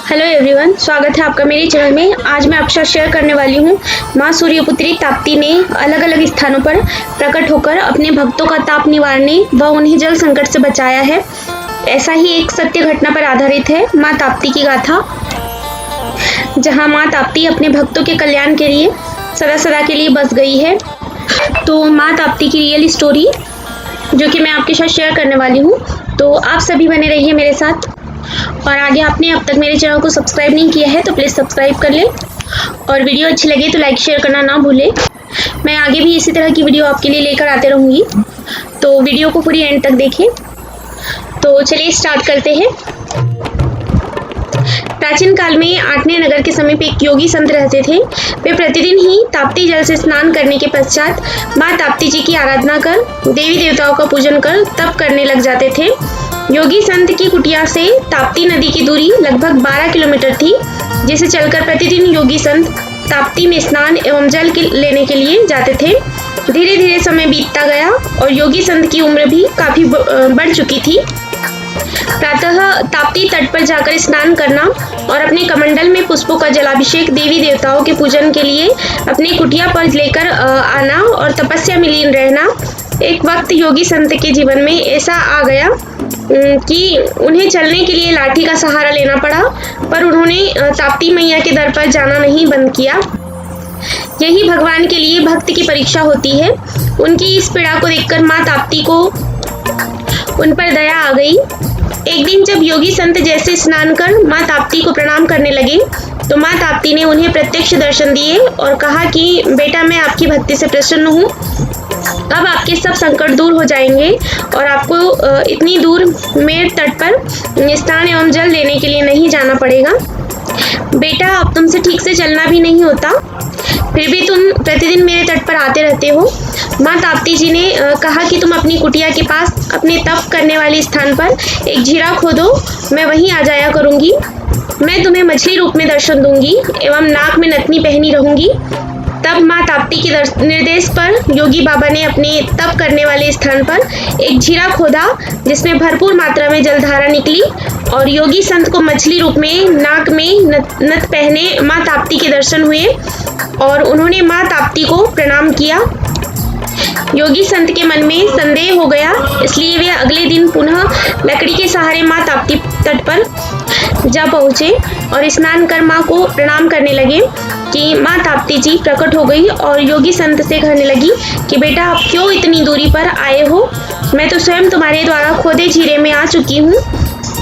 Hello everyone, स्वागत है आपका मेरे चैनल में। आज मैं आपके साथ शेयर करने वाली हूँ माँ सूर्यपुत्री ताप्ती ने अलग अलग स्थानों पर प्रकट होकर अपने भक्तों का ताप निवारने व उन्हें जल संकट से बचाया है। ऐसा ही एक सत्य घटना पर आधारित है माँ ताप्ती की गाथा, जहाँ माँ ताप्ती अपने भक्तों के कल्याण के लिए सदा सदा के लिए बस गई है। तो माँ ताप्ती की रियल स्टोरी जो कि मैं आपके साथ शेयर करने वाली हूँ, तो आप सभी बने रहिए मेरे साथ। और आगे आपने अब तक मेरे चैनल को सब्सक्राइब नहीं किया है तो प्लीज़ सब्सक्राइब कर ले, और वीडियो अच्छी लगे तो लाइक शेयर करना ना भूले। मैं आगे भी इसी तरह की वीडियो आपके लिए लेकर आते रहूँगी, तो वीडियो को पूरी एंड तक देखें। तो चलिए स्टार्ट करते हैं। प्राचीन काल में आठने नगर के समीप एक योगी संत रहते थे। वे प्रतिदिन ही ताप्ती जल से स्नान करने के पश्चात माँ ताप्ती जी की आराधना कर, देवी देवताओं का पूजन कर तप करने लग जाते थे। योगी संत की कुटिया से ताप्ती नदी की दूरी लगभग 12 किलोमीटर थी, जिसे चलकर प्रतिदिन योगी संत ताप्ती में स्नान एवं जल लेने के लिए जाते थे। धीरे धीरे समय बीतता गया और योगी संत की उम्र भी काफी बढ़ चुकी थी। प्रातः ताप्ती तट पर जाकर स्नान करना और अपने कमंडल में पुष्पों का जलाभिषेक देवी देवताओं के पूजन के लिए अपनी कुटिया पर लेकर आना और तपस्या में लीन रहना। एक वक्त योगी संत के जीवन में ऐसा आ गया कि उन्हें चलने के लिए लाठी का सहारा लेना पड़ा, पर उन्होंने ताप्ती मैया के दर पर जाना नहीं बंद किया। यही भगवान के लिए भक्त की परीक्षा होती है। उनकी इस पीड़ा को देखकर माँ ताप्ती को उन पर दया आ गई। एक दिन जब योगी संत जैसे स्नान कर माँ ताप्ती को प्रणाम करने लगे तो माँ ताप्ती ने उन्हें प्रत्यक्ष दर्शन दिए और कहा कि बेटा, मैं आपकी भक्ति से प्रसन्न हूँ। अब आपके सब संकट दूर हो जाएंगे और आपको इतनी दूर मेरे तट पर स्नान एवं जल लेने के लिए नहीं जाना पड़ेगा। बेटा, अब तुमसे ठीक से चलना भी नहीं होता, फिर भी तुम प्रतिदिन मेरे तट पर आते रहते हो। माँ ताप्ती जी ने कहा कि तुम अपनी कुटिया के पास अपने तप करने वाले स्थान पर एक झीरा खोदो, मैं वहीं आ जाया करूँगी। मैं तुम्हें मछली रूप में दर्शन दूंगी एवं नाक में नथनी पहनी रहूंगी। तब माँ ताप्ती के निर्देश पर योगी बाबा ने अपने तप करने वाले स्थान पर एक झीरा खोदा, जिसमें भरपूर मात्रा में जलधारा निकली और योगी संत को मछली रूप में नाक में नथ पहने माँ ताप्ती के दर्शन हुए और उन्होंने माँ ताप्ती को प्रणाम किया। योगी संत के मन में संदेह हो गया, इसलिए वे अगले दिन पुनः लकड़ी के सहारे माँ ताप्ती तट पर जा पहुँचे और स्नान कर माँ को प्रणाम करने लगे कि माँ ताप्ती जी प्रकट हो गई और योगी संत से कहने लगी कि बेटा, आप क्यों इतनी दूरी पर आए हो? मैं तो स्वयं तुम्हारे द्वारा खोदे झीरे में आ चुकी हूँ।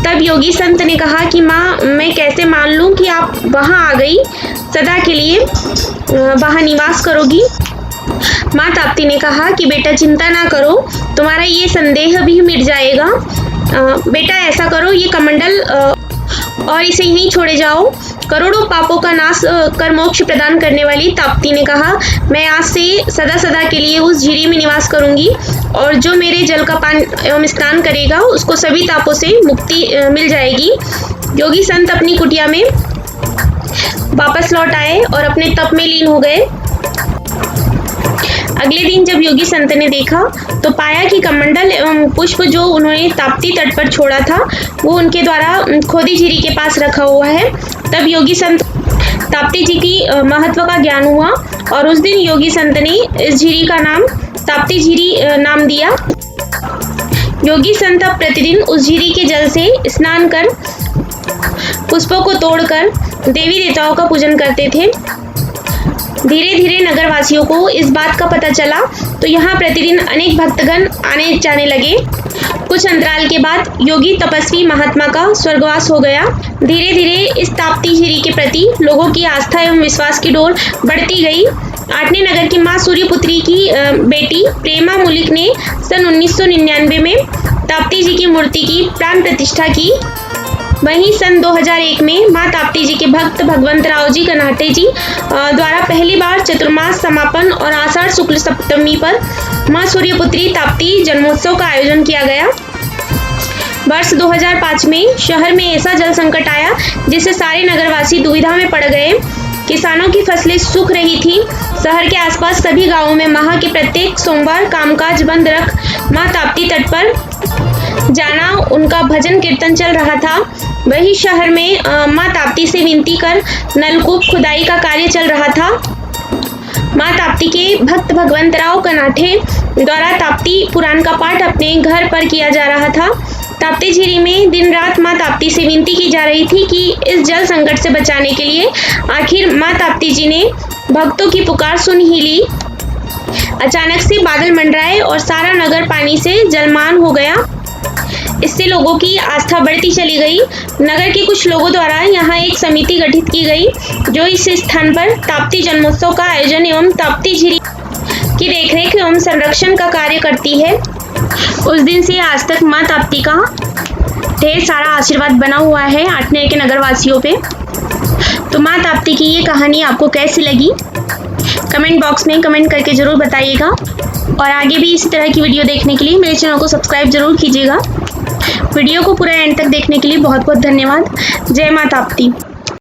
तब योगी संत ने कहा कि माँ, मैं कैसे मान लूँ कि आप वहाँ आ गई, सदा के लिए वहाँ निवास करोगी? माँ ताप्ती ने कहा कि बेटा, चिंता ना करो, तुम्हारा ये संदेह भी मिट जाएगा। बेटा, ऐसा करो, ये कमंडल और इसे यहीं छोड़े जाओ। करोड़ों पापों का नाश कर मोक्ष प्रदान करने वाली ताप्ती ने कहा, मैं आज से सदा सदा के लिए उस झीरी में निवास करूंगी और जो मेरे जल का पान एवं स्नान करेगा उसको सभी तापों से मुक्ति मिल जाएगी। योगी संत अपनी कुटिया में वापस लौट आए और अपने तप में लीन हो गए। अगले दिन जब योगी संत ने देखा तो पाया कि कमंडल एवं पुष्प जो उन्होंने ताप्ती तट पर छोड़ा था वो उनके द्वारा खोदी झीरी के पास रखा हुआ है। तब योगी संत ताप्ती जी की महत्व का ज्ञान हुआ और उस दिन योगी संत ने इस झीरी का नाम ताप्ती झीरी नाम दिया। योगी संत अब प्रतिदिन उस झीरी के जल से स्नान कर पुष्पों को तोड़कर देवी देवताओं का पूजन करते थे। धीरे धीरे नगरवासियों को इस बात का पता चला तो यहाँ प्रतिदिन अनेक भक्तगण आने जाने लगे। कुछ अंतराल के बाद योगी तपस्वी महात्मा का स्वर्गवास हो गया। धीरे धीरे इस ताप्ती झीरी के प्रति लोगों की आस्था एवं विश्वास की डोर बढ़ती गई। आठने नगर की माँ सूर्यपुत्री की बेटी प्रेमा मुलिक ने सन 1999 में ताप्ती जी की मूर्ति की प्राण प्रतिष्ठा की। वहीं सन 2001 में माँ ताप्ती जी के भक्त भगवंतराव जी कनाटे जी द्वारा पहली बार चतुर्मास समापन और आषाढ़ शुक्ल सप्तमी पर माँ सूर्यपुत्री ताप्ती जन्मोत्सव का आयोजन किया गया। वर्ष 2005 में शहर में ऐसा जल संकट आया जिससे सारे नगरवासी दुविधा में पड़ गए। किसानों की फसलें सूख रही थी। शहर के आसपास सभी गांवों में माह के प्रत्येक सोमवार कामकाज बंद रख माँ ताप्ती तट पर जाना, उनका भजन कीर्तन चल रहा था। वही शहर में माँ ताप्ती से विनती कर नलकूप खुदाई का कार्य चल रहा था। माँ ताप्ती के भक्त भगवंतराव कनाठे द्वारा ताप्ती पुराण का पाठ अपने घर पर किया जा रहा था। ताप्ती झीरी में दिन रात माँ ताप्ती से विनती की जा रही थी कि इस जल संकट से बचाने के लिए। आखिर माँ ताप्ती जी ने भक्तों की पुकार सुन ही ली। अचानक से बादल मंडराए और सारा नगर पानी से जलमान हो गया। इससे लोगों की आस्था बढ़ती चली गई। नगर के कुछ लोगों द्वारा यहाँ एक समिति गठित की गई जो इस स्थान पर ताप्ती जन्मोत्सव का आयोजन एवं ताप्ती झीरी की देखरेख एवं संरक्षण का कार्य करती है। उस दिन से आज तक माँ ताप्ती का ढेर सारा आशीर्वाद बना हुआ है आठनेर के नगरवासियों पे। तो माँ ताप्ती की ये कहानी आपको कैसी लगी कमेंट बॉक्स में कमेंट करके ज़रूर बताइएगा। और आगे भी इसी तरह की वीडियो देखने के लिए मेरे चैनल को सब्सक्राइब जरूर कीजिएगा। वीडियो को पूरा एंड तक देखने के लिए बहुत बहुत धन्यवाद। जय माँ ताप्ती।